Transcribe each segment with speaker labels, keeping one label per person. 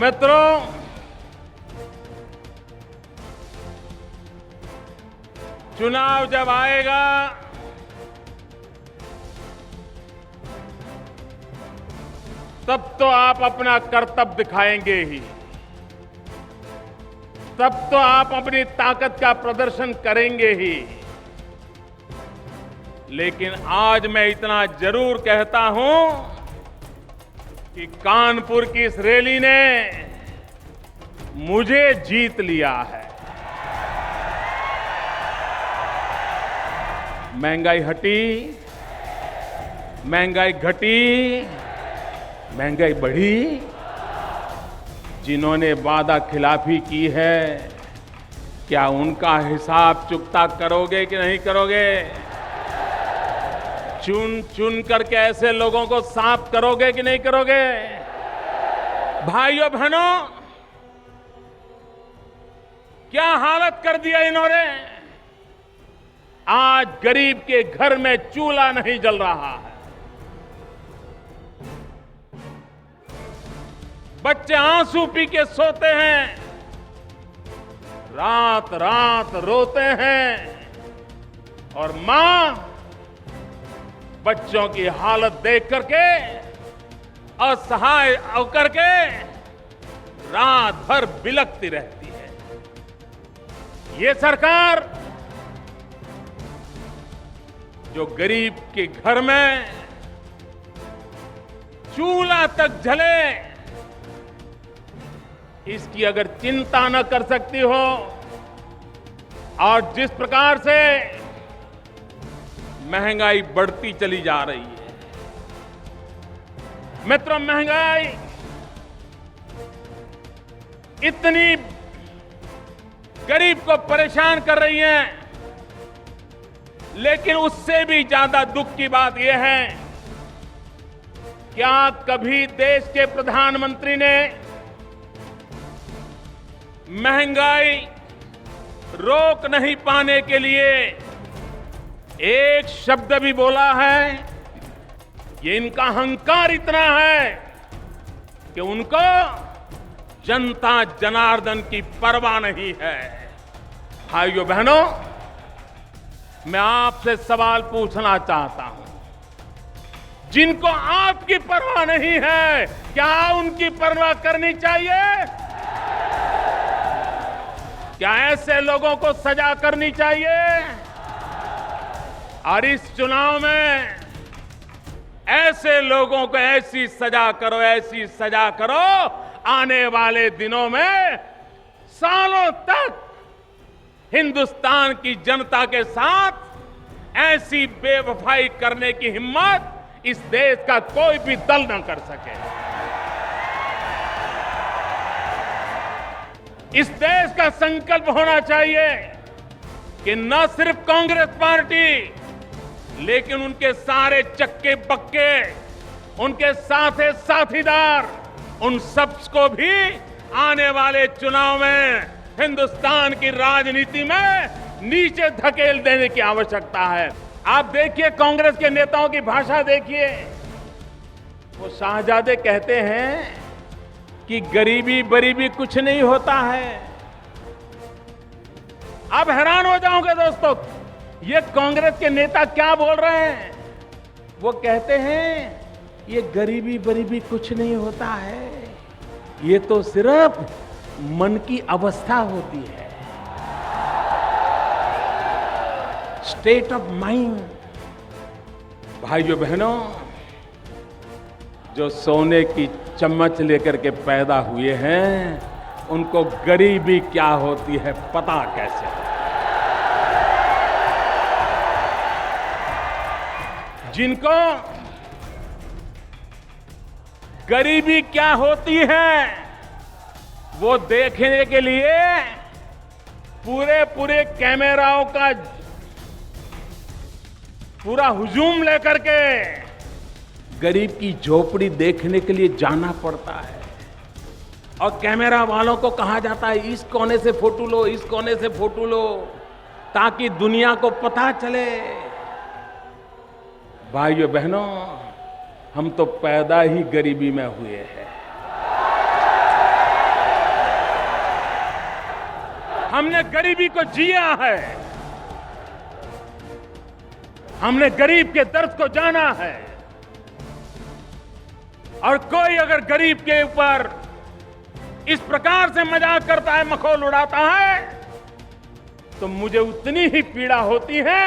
Speaker 1: मित्रों, चुनाव जब आएगा तब तो आप अपना कर्तव्य दिखाएंगे ही, तब तो आप अपनी ताकत का प्रदर्शन करेंगे ही। लेकिन आज मैं इतना जरूर कहता हूं कि कानपुर की इस रैली ने मुझे जीत लिया है। महंगाई हटी, महंगाई घटी, महंगाई बढ़ी। जिन्होंने वादा खिलाफी की है, क्या उनका हिसाब चुकता करोगे कि नहीं करोगे? चुन चुन करके ऐसे लोगों को साफ करोगे कि नहीं करोगे? भाइयों बहनों, क्या हालत कर दिया इन्होंने। आज गरीब के घर में चूल्हा नहीं जल रहा है, बच्चे आंसू पी के सोते हैं, रात रात रोते हैं, और मां बच्चों की हालत देख करके असहाय होकर के रात भर बिलखती रहती है। ये सरकार जो गरीब के घर में चूल्हा तक जले, इसकी अगर चिंता न कर सकती हो, और जिस प्रकार से महंगाई बढ़ती चली जा रही है, मित्रों, महंगाई इतनी गरीब को परेशान कर रही है, लेकिन उससे भी ज्यादा दुख की बात यह है, क्या कभी देश के प्रधानमंत्री ने महंगाई रोक नहीं पाने के लिए एक शब्द भी बोला है? ये इनका अहंकार इतना है कि उनको जनता जनार्दन की परवाह नहीं है। भाइयों बहनों, मैं आपसे सवाल पूछना चाहता हूं, जिनको आपकी परवाह नहीं है, क्या उनकी परवाह करनी चाहिए? क्या ऐसे लोगों को सजा करनी चाहिए? और इस चुनाव में ऐसे लोगों को ऐसी सजा करो, ऐसी सजा करो, आने वाले दिनों में सालों तक हिंदुस्तान की जनता के साथ ऐसी बेवफाई करने की हिम्मत इस देश का कोई भी दल न कर सके। इस देश का संकल्प होना चाहिए कि न सिर्फ कांग्रेस पार्टी, लेकिन उनके सारे चक्के पक्के, उनके साथीदार, उन सबको भी आने वाले चुनाव में हिंदुस्तान की राजनीति में नीचे धकेल देने की आवश्यकता है। आप देखिए, कांग्रेस के नेताओं की भाषा देखिए। वो शाहजादे कहते हैं कि गरीबी बरीबी कुछ नहीं होता है। आप हैरान हो जाओगे दोस्तों, ये कांग्रेस के नेता क्या बोल रहे हैं। वो कहते हैं ये गरीबी बरीबी कुछ नहीं होता है, ये तो सिर्फ मन की अवस्था होती है, स्टेट ऑफ माइंड। भाइयों बहनों, जो सोने की चम्मच लेकर के पैदा हुए हैं, उनको गरीबी क्या होती है पता कैसे हो। जिनको गरीबी क्या होती है वो देखने के लिए पूरे कैमराओं का पूरा हुजूम लेकर के गरीब की झोपड़ी देखने के लिए जाना पड़ता है, और कैमरा वालों को कहा जाता है इस कोने से फोटो लो, इस कोने से फोटो लो, ताकि दुनिया को पता चले। भाइयों बहनों, हम तो पैदा ही गरीबी में हुए हैं। हमने गरीबी को जिया है, हमने गरीब के दर्द को जाना है। और कोई अगर गरीब के ऊपर इस प्रकार से मजाक करता है, मखौल उड़ाता है, तो मुझे उतनी ही पीड़ा होती है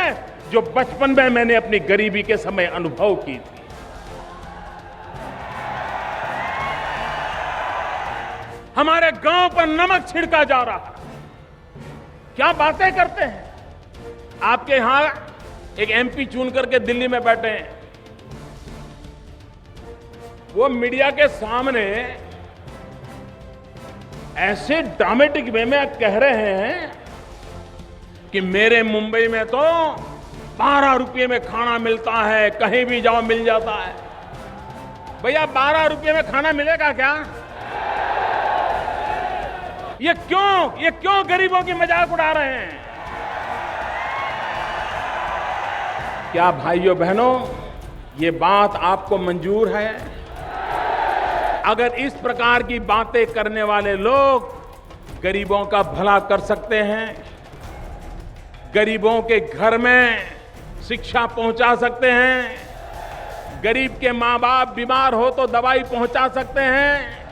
Speaker 1: जो बचपन में मैंने अपनी गरीबी के समय अनुभव की थी। हमारे गांव पर नमक छिड़का जा रहा है। क्या बातें करते हैं। आपके यहां एक एमपी चुन करके दिल्ली में बैठे हैं, वो मीडिया के सामने ऐसे ड्रामेटिक वे में कह रहे हैं कि मेरे मुंबई में तो 12 रुपये में खाना मिलता है, कहीं भी जाओ मिल जाता है। भैया 12 रुपये में खाना मिलेगा क्या? ये क्यों गरीबों की मजाक उड़ा रहे हैं? क्या भाइयों बहनों ये बात आपको मंजूर है? अगर इस प्रकार की बातें करने वाले लोग गरीबों का भला कर सकते हैं, गरीबों के घर में शिक्षा पहुंचा सकते हैं, गरीब के माँ बाप बीमार हो तो दवाई पहुंचा सकते हैं,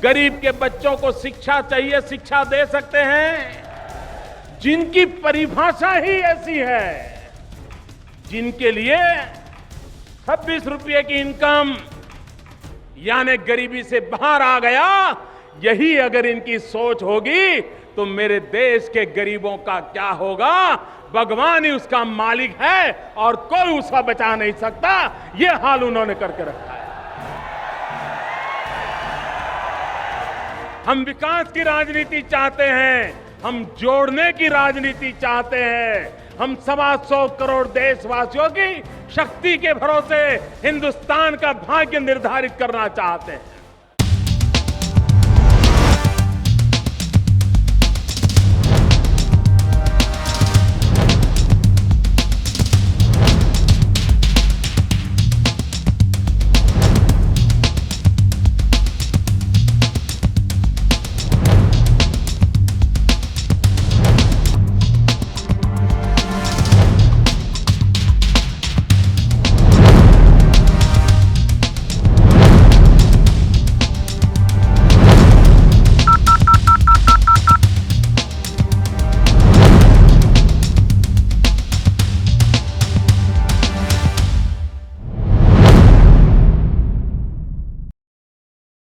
Speaker 1: गरीब के बच्चों को शिक्षा चाहिए शिक्षा दे सकते हैं, जिनकी परिभाषा ही ऐसी है, जिनके लिए 26 रुपये की इनकम यानी गरीबी से बाहर आ गया, यही अगर इनकी सोच होगी तो मेरे देश के गरीबों का क्या होगा? भगवान ही उसका मालिक है और कोई उसका बचा नहीं सकता। यह हाल उन्होंने करके रखा है। हम विकास की राजनीति चाहते हैं, हम जोड़ने की राजनीति चाहते हैं, हम 125 करोड़ देशवासियों की शक्ति के भरोसे हिंदुस्तान का भाग्य निर्धारित करना चाहते हैं।